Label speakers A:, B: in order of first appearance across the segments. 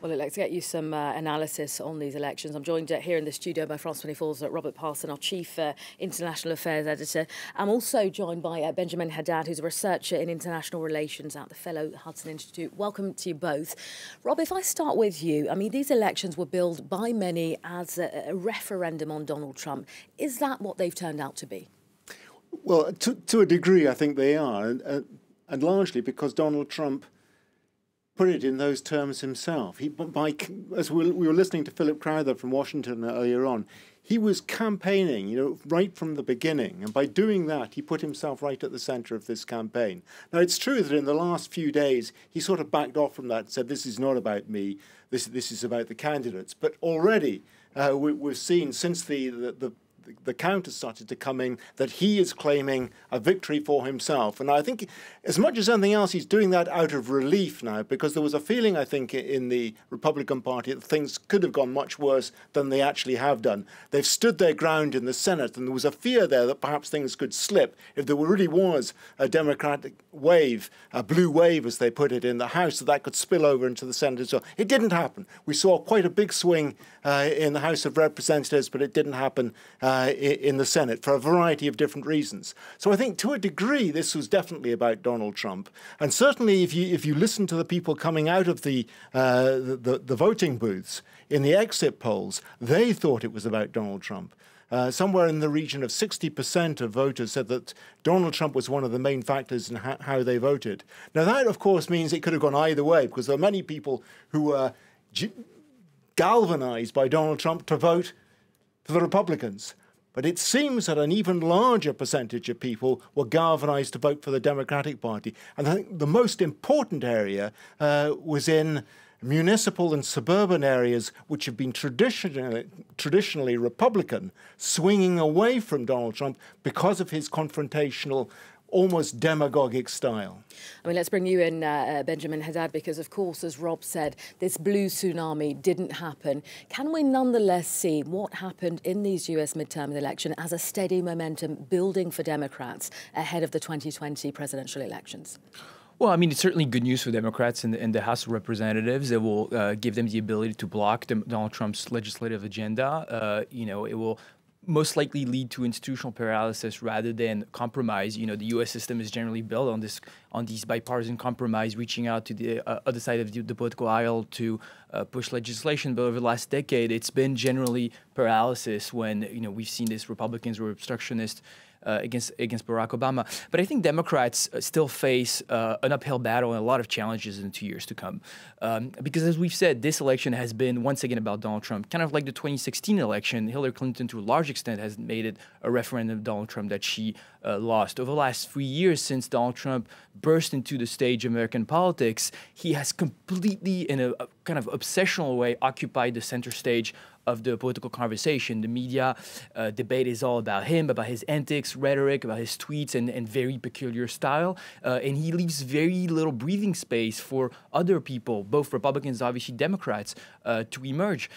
A: Well, let's get you some analysis on these elections. I'm joined here in the studio by France 24's Robert Parsons, our Chief International Affairs Editor. I'm also joined by Benjamin Haddad, who's a researcher in international relations at the fellow Hudson Institute. Welcome to you both. Rob, if I start with you, I mean, these elections were billed by many as a referendum on Donald Trump. Is that what they've turned out to be?
B: Well, to a degree, I think they are, and largely because Donald Trump put it in those terms himself. As we were listening to Philip Crowther from Washington earlier on, he was campaigning, right from the beginning. And by doing that, he put himself right at the centre of this campaign. Now, it's true that in the last few days, he sort of backed off from that and said, this is not about me, this is about the candidates. But already, we've seen since the count has started to come in that he is claiming a victory for himself. And I think as much as anything else, he's doing that out of relief now, because there was a feeling, I think, in the Republican Party that things could have gone much worse than they actually have done. They've stood their ground in the Senate, and there was a fear there that perhaps things could slip if there really was a Democratic wave, a blue wave, as they put it, in the House, that could spill over into the Senate as well. It didn't happen. We saw quite a big swing in the House of Representatives, but it didn't happen in the Senate for a variety of different reasons. So I think to a degree this was definitely about Donald Trump. And certainly if you listen to the people coming out of the voting booths in the exit polls, they thought it was about Donald Trump. Somewhere in the region of 60% of voters said that Donald Trump was one of the main factors in how they voted. Now that, of course, means it could have gone either way, because there are many people who were galvanized by Donald Trump to vote for the Republicans. But it seems that an even larger percentage of people were galvanized to vote for the Democratic Party. And I think the most important area was in municipal and suburban areas which have been traditionally Republican, swinging away from Donald Trump because of his confrontational, almost demagogic style.
A: I mean, let's bring you in, Benjamin Haddad, because, of course, as Rob said, this blue tsunami didn't happen. Can we nonetheless see what happened in these US midterm election as a steady momentum building for Democrats ahead of the 2020 presidential elections?
C: Well, I mean, it's certainly good news for Democrats in the House of Representatives. It will give them the ability to block Donald Trump's legislative agenda. It will most likely lead to institutional paralysis rather than compromise. The U.S. system is generally built on these bipartisan compromise, reaching out to the other side of the political aisle to push legislation. But over the last decade, it's been generally paralysis when we've seen these Republicans were obstructionists against Barack Obama. But I think Democrats still face an uphill battle and a lot of challenges in the 2 years to come. Because as we've said, this election has been once again about Donald Trump. Kind of like the 2016 election, Hillary Clinton to a large extent has made it a referendum of Donald Trump that she lost. Over the last 3 years since Donald Trump burst into the stage of American politics, he has completely, in a kind of obsessional way, occupied the center stage of the political conversation. The media debate is all about him, about his antics, rhetoric, about his tweets, and very peculiar style. And he leaves very little breathing space for other people, both Republicans, obviously Democrats, to emerge.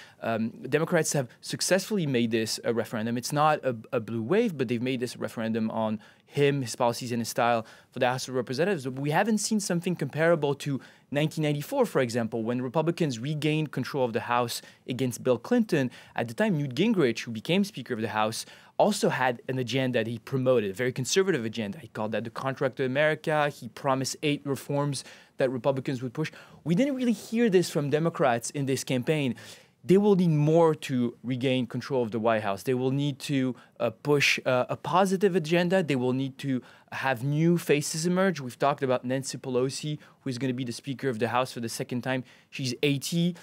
C: Democrats have successfully made this a referendum. It's not a blue wave, but they've made this a referendum on him, his policies, and his style for the House of Representatives. But we haven't seen something comparable to 1994, for example, when Republicans regained control of the House against Bill Clinton. At the time, Newt Gingrich, who became Speaker of the House, also had an agenda that he promoted, a very conservative agenda. He called that the Contract to America. He promised 8 reforms that Republicans would push. We didn't really hear this from Democrats in this campaign. They will need more to regain control of the White House. They will need to push a positive agenda. They will need to have new faces emerge. We've talked about Nancy Pelosi, who is going to be the Speaker of the House for the second time. She's 80.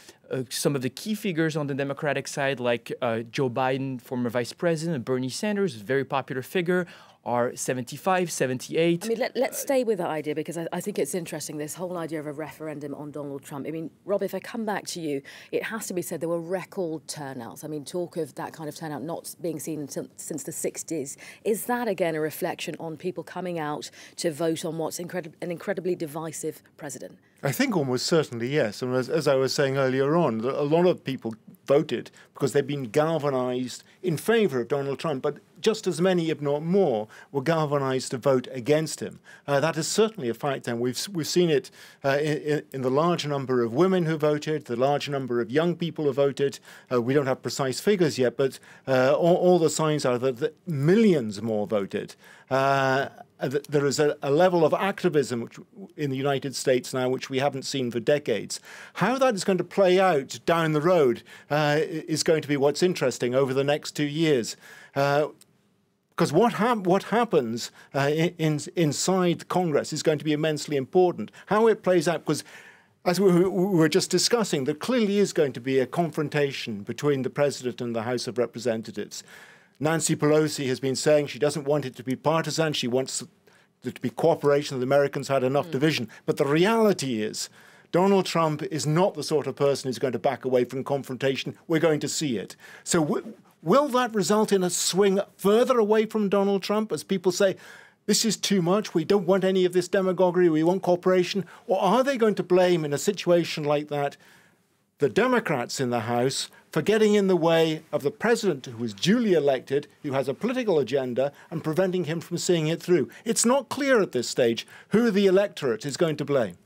C: Some of the key figures on the Democratic side, like Joe Biden, former Vice President, Bernie Sanders, a very popular figure, are 75, 78.
A: I mean, let's stay with that idea, because I think it's interesting, this whole idea of a referendum on Donald Trump. I mean, Rob, if I come back to you, it has to be said there were record turnouts. I mean, talk of that kind of turnout not being seen since the 60s. Is that, again, a reflection on people coming out to vote on what's an incredibly divisive president?
B: I think almost certainly, yes. And as I was saying earlier on, a lot of people voted because they've been galvanized in favor of Donald Trump. But just as many, if not more, were galvanized to vote against him. That is certainly a fact, and we've seen it in the large number of women who voted, the large number of young people who voted. We don't have precise figures yet, but all the signs are that millions more voted. There is a level of activism in the United States now which we haven't seen for decades. How that is going to play out down the road is going to be what's interesting over the next 2 years. Because what happens inside Congress is going to be immensely important. How it plays out, because as we were just discussing, there clearly is going to be a confrontation between the President and the House of Representatives. Nancy Pelosi has been saying she doesn't want it to be partisan. She wants it to be cooperation. The Americans had enough division. But the reality is Donald Trump is not the sort of person who's going to back away from confrontation. We're going to see it. So will that result in a swing further away from Donald Trump as people say, this is too much, we don't want any of this demagoguery, we want cooperation? Or are they going to blame, in a situation like that, the Democrats in the House for getting in the way of the president who was duly elected, who has a political agenda, and preventing him from seeing it through? It's not clear at this stage who the electorate is going to blame.